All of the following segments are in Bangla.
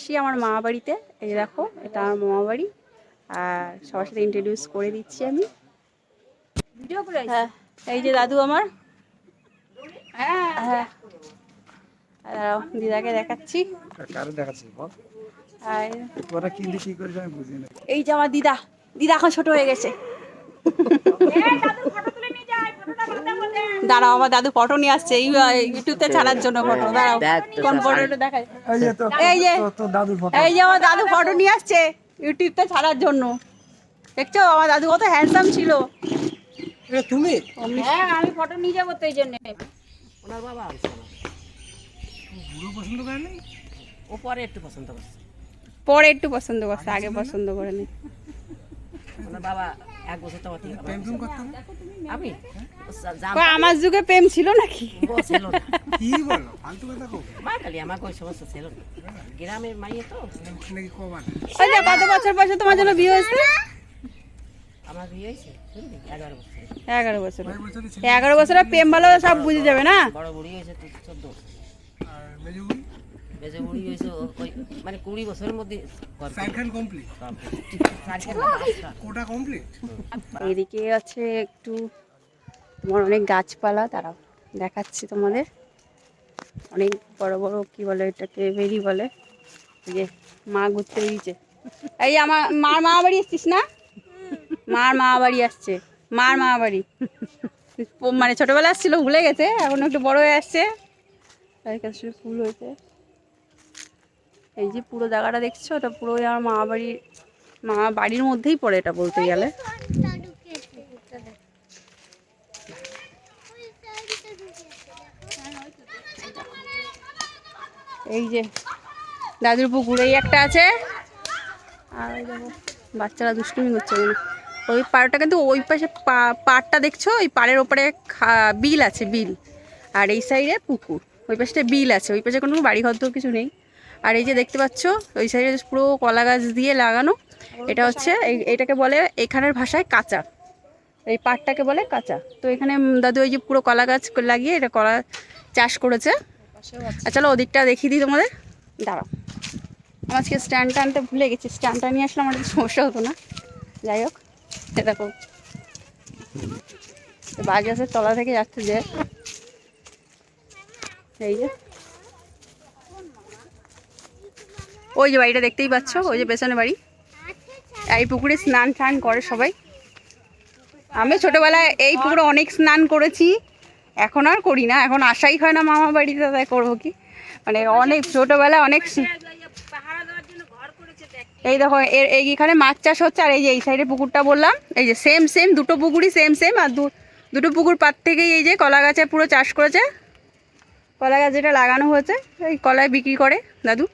এসেছি আমার মামা বাড়িতে। এই দেখো এটা আমার মামা বাড়ি, আর সবার সাথে ইন্ট্রোডিউস করে দিচ্ছি আমি। হ্যাঁ, এই যে দাদু আমার। হ্যাঁ, দিদাকে দেখাচ্ছি। এই যে আমার দিদা, দিদা এখন ছোট হয়ে গেছে। দাঁড়াও, আমার দাদু ফটো নিয়ে আসছে এই ইউটিউবতে ছাড়ার জন্য। ফটো দাঁড়াও, কোন ফটোটা দেখাই। এই যে আমার দাদু ফটো নিয়ে আসছে ইউটিউবতে ছাড়ার জন্য। দেখছো আমার দাদু কত হ্যান্ডসাম ছিল। তুমি? হ্যাঁ, আমি ফটো নিয়ে যাবো তো এই জন্য। ওনার বাবা আনছে না। পুরো পছন্দ করে নাই, ও পরে একটু পছন্দ করছে। পরে একটু পছন্দ করছে, আগে পছন্দ করে নি। ওনার বাবা এক বছর তো প্রেম করতাম আমি। আমার যুগে প্রেম ছিল নাকি? ছিল না। কি বলো ফালতু কথা কও। মা খালি আমার কই সমস্যা ছিল না। গ্রামের মাইয়ে তো নাকি কবার। ওই যে কত বছর বয়সে তোমার জন্য বিয়ে হয়েছে? আমার বিয়ে হয়েছে 11 বছর। 11 বছর। 11 বছরে প্রেম ভালো সব বুঝে যাবে না? বড় বুড়ি হয়েছে 14। আর মেজো বুড়ি? মেজো বুড়ি হয়েছে ওই মানে 20 বছরের মধ্যে সাইনখান কমপ্লিট। কোটা কমপ্লিট। এদিকে আছে একটু তোমার অনেক গাছপালা, তারা দেখাচ্ছি তোমাদের। অনেক বড় বড় কি বলে এটাকে, বেরি বলে। এই যে মা ঘুরতে বেরিয়েছে। এই আমার মার মামা বাড়ি আসছিস না? মার মামা বাড়ি আসছে, মার মামা বাড়ি। মানে ছোটবেলা আসছিল, ভুলে গেছে, এখন একটু বড় হয়ে আসছে। ফুল হয়েছে। এই যে পুরো জায়গাটা দেখছো, এটা পুরো আমার মামা বাড়ির মধ্যেই পড়ে এটা বলতে গেলে। এই যে দাদুর পুকুর এই একটা আছে, আর ওই দেখো বাচ্চারা দুষ্টুমি করছে। ওই পাড়টা কিন্তু ওই পাশে পাড়টা দেখছো, ওই পাড়ের ওপরে বিল আছে, বিল। আর এই সাইডে পুকুর, ওই পাশে বিল আছে, ওই পাশে কোনো বাড়ি ঘর তো কিছু নেই। আর এই যে দেখতে পাচ্ছ ওই সাইডে পুরো কলা গাছ দিয়ে লাগানো। এটা হচ্ছে এটাকে বলে এখানের ভাষায় কাঁচা, এই পাড়টাকে বলে কাঁচা। তো এখানে দাদু ওই যে পুরো কলা গাছ লাগিয়ে এটা কলা চাষ করেছে। আর চলো ওদিকটা দেখিয়ে দিই তোমাদের, দাঁড়াও। আমার আজকে স্ট্যান্ডটা আনতে ভুলে গেছি, স্ট্যান্ডটা নিয়ে আসলে আমার সমস্যা হতো না। যাই হোক, দেখো বাস গাছের তলা থেকে যাচ্ছে যে, এই যে ওই যে বাড়িটা দেখতেই পাচ্ছ, ওই যে পেছনে বাড়ি। এই পুকুরে স্নান টান করে সবাই। আমি ছোটবেলায় এই পুকুরে অনেক স্নান করেছি, এখন আর করি না, এখন আসাই হয় না মামা বাড়িতে, তাই করবো কি। মানে অনেক ছোটবেলায় অনেক। এই দেখো এইখানে মাছ চাষ হচ্ছে, আর এই যে এই সাইডে পুকুরটা বললাম, এই যে সেম সেম দুটো পুকুরই সেম সেম। আর দুটো পুকুর পার থেকেই এই যে কলা গাছে পুরো চাষ করেছে। কলা গাছ যেটা লাগানো হয়েছে, এই কলায় বিক্রি করে দাদু।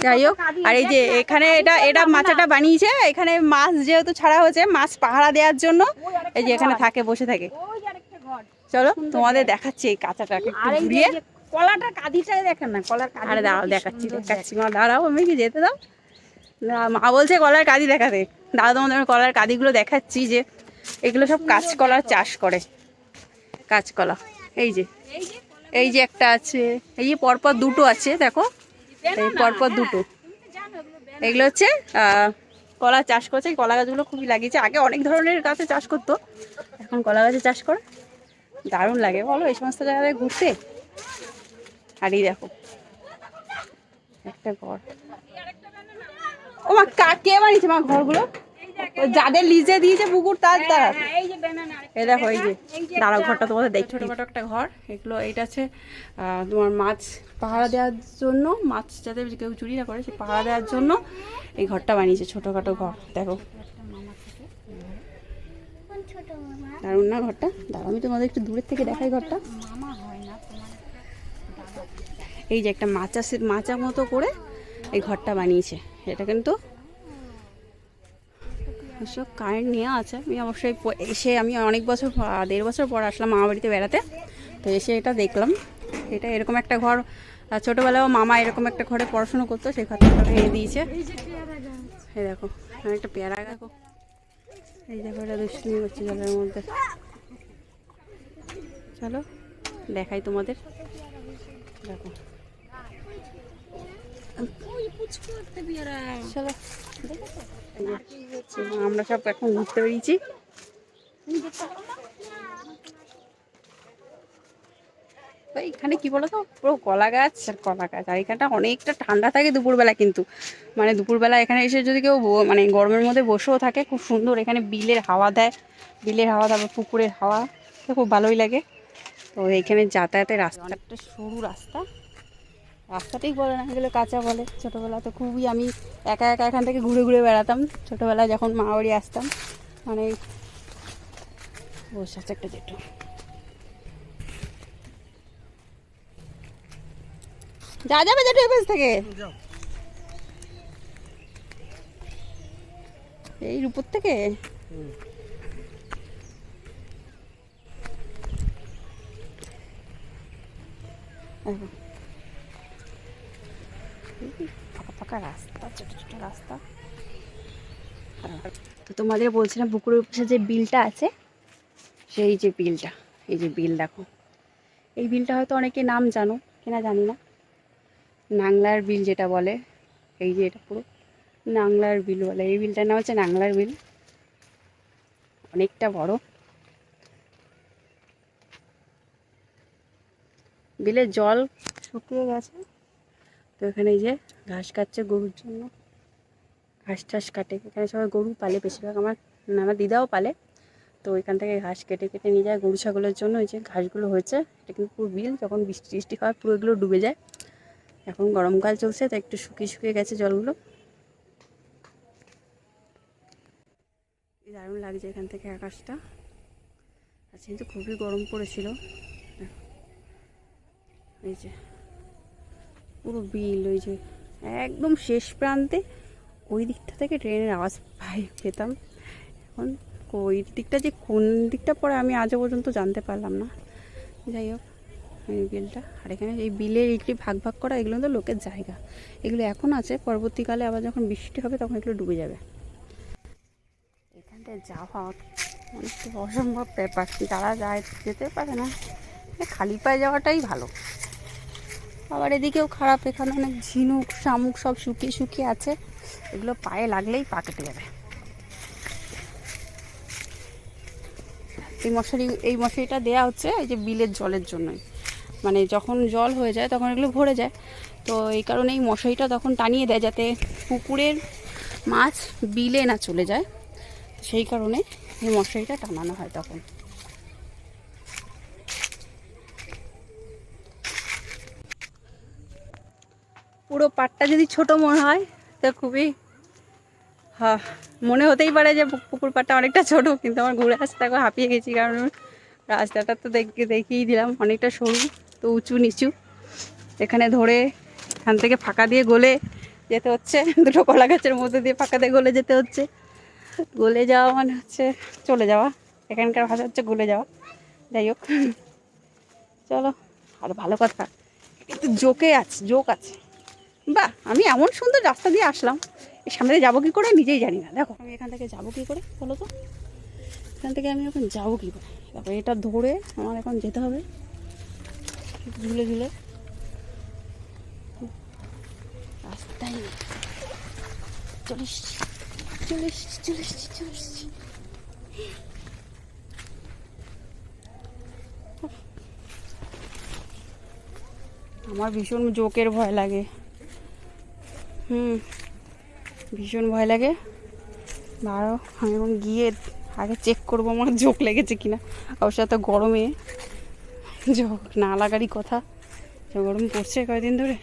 যাই হোক, আর এই যে এখানে এটা মাচাটা বানিয়েছে, এখানে মাছ যেহেতু ছাড়া হয়েছে, মাছ পাহারা দেওয়ার জন্য এই যে এখানে থাকে, বসে থাকে। চলো তোমাদের দেখাচ্ছি এই কাঁচাটাকে ঘুরিয়ে। কলাটার কাঁদিটাই দেখেন না, কলার কাঁদি। আরে দাঁড়াও, দেখাচ্ছি মা, দাঁড়াও, আমি কি যেতে দাও। মা বলছে কলার কাঁদি দেখাতে। দাদা তোমাদের কলার কাঁদিগুলো দেখাচ্ছি, যে এগুলো সব কাঁচকলার চাষ করে, কাঁচকলা। এই যে একটা আছে, এই যে পরপর দুটো আছে, দেখো এই পরপর দুটো। এগুলো হচ্ছে কলা চাষ করছে। কলা গাছগুলো খুবই লাগিয়েছে, আগে অনেক ধরনের গাছে চাষ করতো, এখন কলা গাছে চাষ করে। দারুণ লাগে বলো এই সমস্ত জায়গায় ঘুরতে। আর এই দেখো একটা ঘর। ও মা, কে বানিয়েছে মা ঘরগুলো? যাদের লিজে দিয়েছে পুকুর তার তারা। এই দেখো এই যে, দাঁড়াও ঘরটা তোমাদের দেখো, ছোটখাটো একটা ঘর। এইটা আছে তোমার মাছ পাহারা দেওয়ার জন্য, মাছ যাতে কেউ চুরি না করে সে পাহারা দেওয়ার জন্য এই ঘরটা বানিয়েছে, ছোটখাটো ঘর। দেখো দারুণ না ঘরটা? দাঁড়াও আমি তোমাদের একটু দূরের থেকে দেখাই ঘরটা। এই যে একটা মাচার মতো করে এই ঘরটা বানিয়েছে। এটা কিন্তু সব কারেন্ট নেওয়া আছে। আমি অবশ্যই এসে, আমি অনেক বছর 1.5 বছর পর আসলাম মামা বাড়িতে বেড়াতে, তো এসে এটা দেখলাম। এটা এরকম একটা ঘর ছোটোবেলাও মামা এরকম একটা ঘরে পড়াশুনো করতো, সেই ঘরটা ভেঙে দিয়েছে। এই দেখো একটা পেয়ারা, দেখো এই দেখো, এটা দুষ্টুমি হচ্ছে জলের মধ্যে। চলো দেখাই তোমাদের, দেখো চলো আমরা সব এখন ঘুরতে বেরিয়েছি। এখানে কি বলতো পুরো কলা গাছ আর কলা গাছ, আর এখানটা অনেকটা ঠান্ডা থাকে দুপুরবেলা, কিন্তু মানে দুপুরবেলা এখানে এসে যদি কেউ মানে গরমের মধ্যে বসেও থাকে খুব সুন্দর, এখানে বিলের হাওয়া দেয়, বিলের হাওয়া তারপর পুকুরের হাওয়া, তো খুব ভালোই লাগে। তো এইখানে যাতায়াতের রাস্তা অনেকটা সরু রাস্তা, রাস্তাটাই বলে না, এগুলো কাঁচা বলে। ছোটোবেলা তো খুবই আমি একা একা এখান থেকে ঘুরে ঘুরে বেড়াতাম ছোটোবেলায় যখন মা বাড়ি আসতাম, মানে বসে আছে একটা যেটু। যা যাবে যেটু এ থেকে এই উপর থেকে ফাঁকা ফাঁকা রাস্তা, ছোট ছোট রাস্তা। তো তোমাদের বলছিলাম পুকুরের পাশে যে বিলটা আছে, সেই যে বিলটা, এই যে বিল দেখো, এই বিলটা হয়তো অনেকে নাম জানো কিনা জানি না, নাংলার বিল যেটা বলে, এই যে এটা পুরো নাংলার বিল বলে, এই বিলটার নাম হচ্ছে নাংলার বিল, অনেকটা বড়। বিলের জল শুকিয়ে গেছে, তো এখানে এই যে ঘাস কাটছে গরুর জন্য, ঘাস টাস কাটে, এখানে সবাই গরু পালে বেশিরভাগ, আমার দিদাও পালে, তো এখান থেকে ঘাস কেটে কেটে নিয়ে যায় গরু ছাগলের জন্য। এই যে ঘাসগুলো হয়েছে, এটা কিন্তু পুরো বিল, যখন বৃষ্টি টিষ্টি হয় পুরো এগুলো ডুবে যায়। এখন গরমকাল চলছে তো একটু শুকিয়ে শুকিয়ে গেছে জলগুলো, দারুণ লাগছে এখান থেকে আকাশটা। আজকে কিন্তু খুবই গরম পড়েছিল। এই যে পুরো বিল, ওই যে একদম শেষ প্রান্তে ওই দিকটা থেকে ট্রেনের আওয়াজ পেতাম, এখন ওই দিকটা যে কোন দিকটা পড়ে আমি আজও পর্যন্ত জানতে পারলাম না। যাই হোক এই বিলটা, আর এখানে এই বিলের এগুলি ভাগ ভাগ করা, এগুলো তো লোকের জায়গা, এগুলো এখন আছে, পরবর্তীকালে আবার যখন বৃষ্টি হবে তখন এগুলো ডুবে যাবে। এখানটায় যাওয়া অনেকটা অসম্ভব ব্যাপার, যারা যায় যেতে পারে না, খালি পায়ে যাওয়াটাই ভালো। আবার এদিকেও খারাপ, এখানে অনেক ঝিনুক শামুক সব শুকিয়ে শুকিয়ে আছে, এগুলো পায়ে লাগলেই পা কেটে যাবে। এই মশারিটা দেয়া হচ্ছে এই যে বিলের জলের জন্যই, মানে যখন জল হয়ে যায় তখন এগুলো ভরে যায়, তো এই কারণে এই মশারিটা তখন টানিয়ে দেয় যাতে পুকুরের মাছ বিলে না চলে যায়, সেই কারণে এই মশারিটা টানানো হয় তখন। পুরো পাড়টা যদি ছোট মনে হয় তো খুবই মনে হতেই পারে যে পুকুর পাড়টা অনেকটা ছোট, কিন্তু আমার ঘুরে আসতে এখন হাঁপিয়ে গেছি, কারণ রাস্তাটা তো দেখিয়েই দিলাম অনেকটা সরু, তো উঁচু নিচু, এখানে ধরে এখান থেকে ফাঁকা দিয়ে গলে যেতে হচ্ছে, দুটো কলা গাছের মধ্যে দিয়ে ফাঁকা দিয়ে গলে যেতে হচ্ছে। গলে যাওয়া মানে হচ্ছে চলে যাওয়া, এখানকার ভাষা হচ্ছে গলে যাওয়া। যাই হোক চলো, আর ভালো কথা একটু জোক আছে। বাহ, আমি এমন সুন্দর রাস্তা দিয়ে আসলাম, এর সামনে দিয়ে যাবো কী করে নিজেই জানি না। দেখো আমি এখান থেকে যাবো কী করে বলো তো, এখান থেকে আমি এখন যাবো কী করে, তারপরে এটা ধরে আমার এখন যেতে হবে ঝুলে ঝুলে, রাস্তায় চলে এসছি। আমার ভীষণ জোকের ভয় লাগে, ভীষণ ভয় লাগে। দাঁড়াও আমি এখন গিয়ে আগে চেক করবো আমার জোক লেগেছে কিনা, অবশ্য এত গরমে জোক না লাগারই কথা, গরম পড়ছে কয়েকদিন ধরে।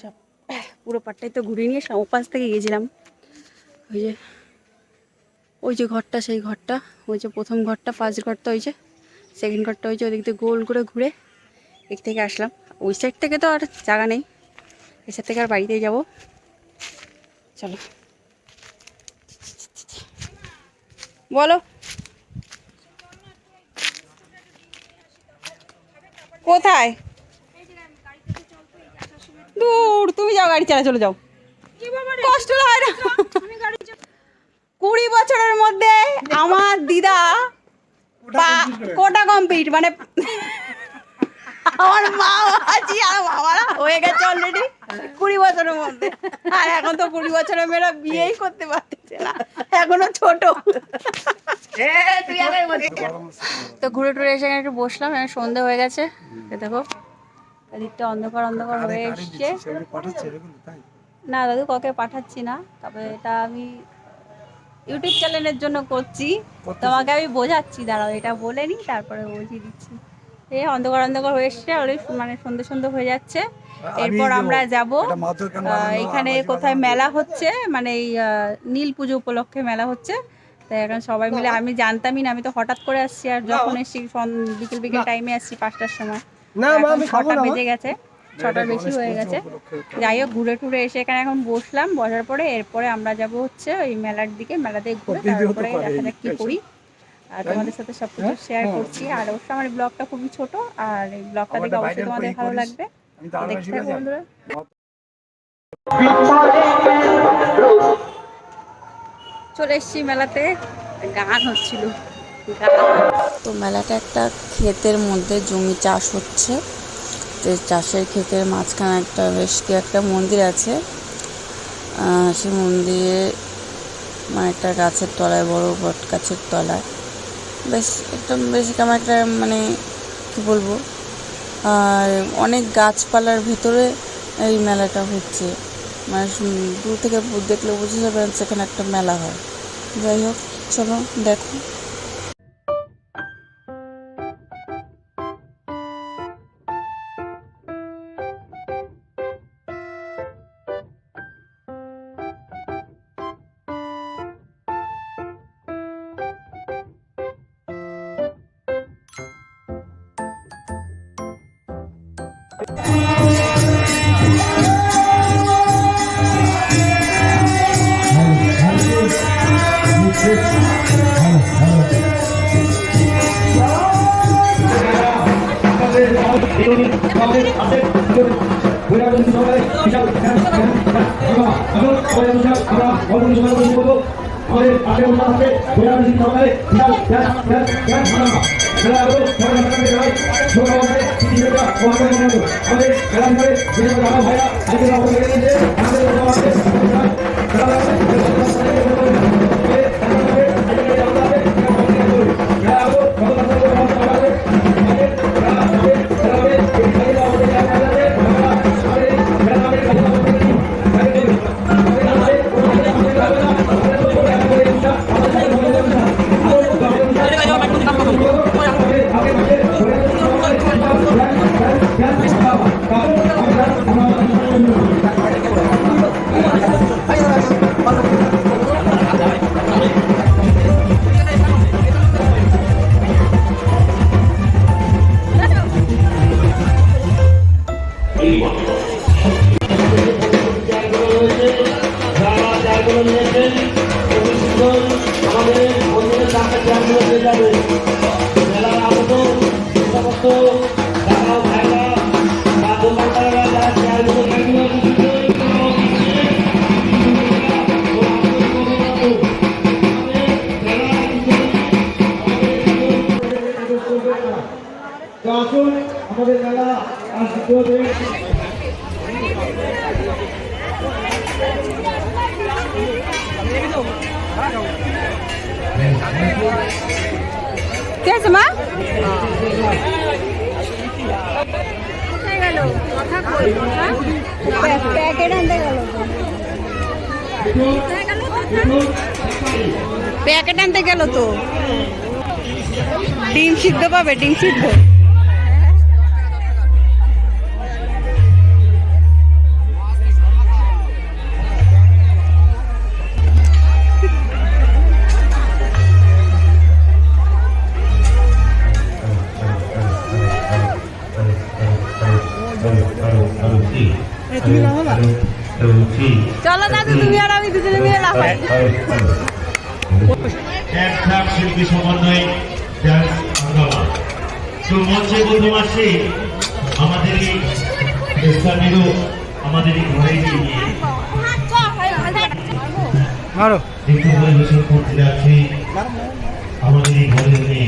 সব পুরো পাটটাই তো ঘুরিয়ে নিয়ে ওপাশ থেকে গিয়েছিলাম, ওই যে ঘরটা, সেই ঘরটা, ওই যে প্রথম ঘরটা, ফার্স্ট ঘরটা, ওই যে সেকেন্ড ঘরটা, ওই যে ওদিক থেকে গোল করে ঘুরে এদিক থেকে আসলাম। ওই সাইড থেকে তো আর জায়গা নেই, এই সাইড থেকে আর বাড়িতেই যাবো। চলো বলো কোথায়, দূর, তুমি যাও গাড়ি চালা, চলে যাও, কষ্ট হয় না। 20 বছরের মধ্যে আমার দিদা কোটা কমপ্লিট, মানে আমার মা আছি আর বাবারা হয়ে গেছে অলরেডি। 20 বছরের মধ্যে। আর এখন তো 20 বছরের মেয়েরা বিয়েই করতে পারতেছে না, এখনো ছোট। তো ঘুরে টুরে এসে এখানে একটু বসলাম, এখন সন্ধে হয়ে গেছে। এই দেখো এদিকটা অন্ধকার অন্ধকার হয়ে এসছে। না দাদু কাউকে পাঠাচ্ছি না, তবে এটা আমি ইউটিউব চ্যানেলের জন্য করছি, তোমাকে আমি বোঝাচ্ছি, দাঁড়াও এটা বলে নি তারপরে বুঝিয়ে দিচ্ছি। এই অন্ধকার অন্ধকার হয়ে এসছে, মানে সন্ধে সন্ধে হয়ে যাচ্ছে। এরপর আমরা যাব এখানে কোথায় মেলা হচ্ছে, মানে এই নীল পুজো উপলক্ষে মেলা হচ্ছে। তাই এখন সবাই মিলে, আমি জানতামই না, আমি তো হঠাৎ করে আসছি, আর যখন এসছি বিকেল বিকেল টাইমে আসছি 5টার সময়, এখন 6টা বেজে গেছে, 6টার বেশি হয়ে গেছে। যাই হোক ঘুরে টুরে এসে এখানে এখন বসলাম, বসার পরে এরপরে আমরা যাব হচ্ছে ওই মেলার দিকে, মেলাতে ঘুরে তারপরে দেখা যাক কি করি। আর তোমাদের সাথে সব কিছু শেয়ার করছি। আর অবশ্য আমার ব্লগটা খুবই ছোট, আর এই ব্লগটা দেখে অবশ্যই তোমাদের ভালো লাগবে, দেখতে থাকো বন্ধুরা। চলে এসছি মেলাতে, গান হচ্ছিল। তো মেলাটা একটা ক্ষেতের মধ্যে জমি চাষ হচ্ছে, তো চাষের ক্ষেতের মাঝখানে একটা বেশ কি একটা মন্দির আছে। সেই মন্দিরে মানে একটা গাছের তলায়, বড় বট গাছের তলায় বেশ কেমন একটা, মানে কি বলবো, আর অনেক গাছপালার ভেতরে এই মেলাটা হচ্ছে। মানে দূর থেকে দেখলে বুঝে যাবেন সেখানে একটা মেলা হয়। যাই হোক চলো দেখো। আমাদের মেলা আজ দ্বিতীয় দিন। কে আছে মা? প্যাকেট আনতে গেল তো। ডিম সিদ্ধ পাবে, ডিম সিদ্ধ। চলো দাদু, তুমি আর আমি দুজনে মিলে লাফাই। এক শিল্পী সমন্বয় তো মঞ্চে প্রথম আসে আমাদের স্থানীয়, আমাদের ঘরে নিয়ে পরিবেশন করতে যাচ্ছি আমাদের ঘরে নিয়ে।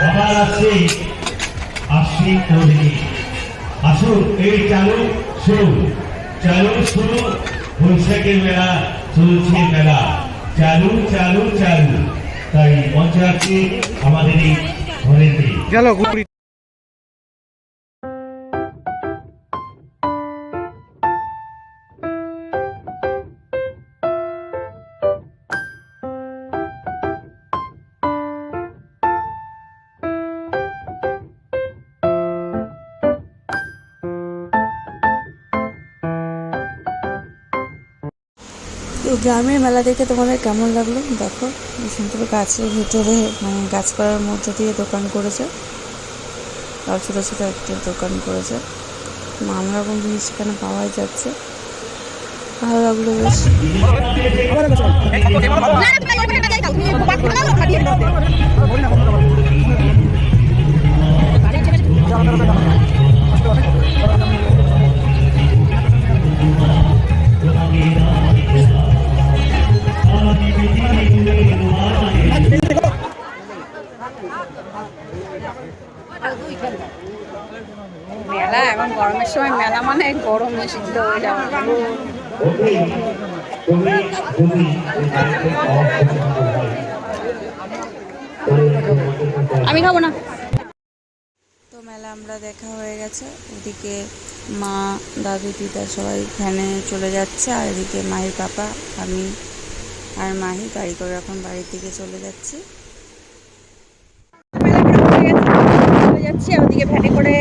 আবার আসছে আশ্বিন পৌর্ণিমী। আসুন এই চালু শুরু বৈশাখের মেলা, চলছে মেলা, চালু চালু চালু। তাই মঞ্চে আছে আমাদের এই ঘরের মেয়ে। তো গ্রামের মেলা দেখে তোমাদের কেমন লাগলো দেখো, সুন্দর গাছের ভিতরে মানে গাছপালার মধ্যে দিয়ে দোকান করেছে, আর ছোটো ছোটো একটা দোকান করেছে, নানা রকম জিনিস এখানে পাওয়াই যাচ্ছে, ভালো লাগলো বেশ। মেলা এখন গরমের সময় মেলা মানে গরমে সিদ্ধ হয়ে যাওয়া। আমি খাবো না। তো মেলা আমরা দেখা হয়ে গেছে, ওদিকে মা দাদু দিদা সবাই ভ্যানে চলে যাচ্ছে, আর এদিকে মাহির পাপা আমি আর মাহি গাড়ি করে এখন বাড়ির দিকে চলে যাচ্ছি। চলে যাচ্ছি, ওদিকে ভ্যানে করে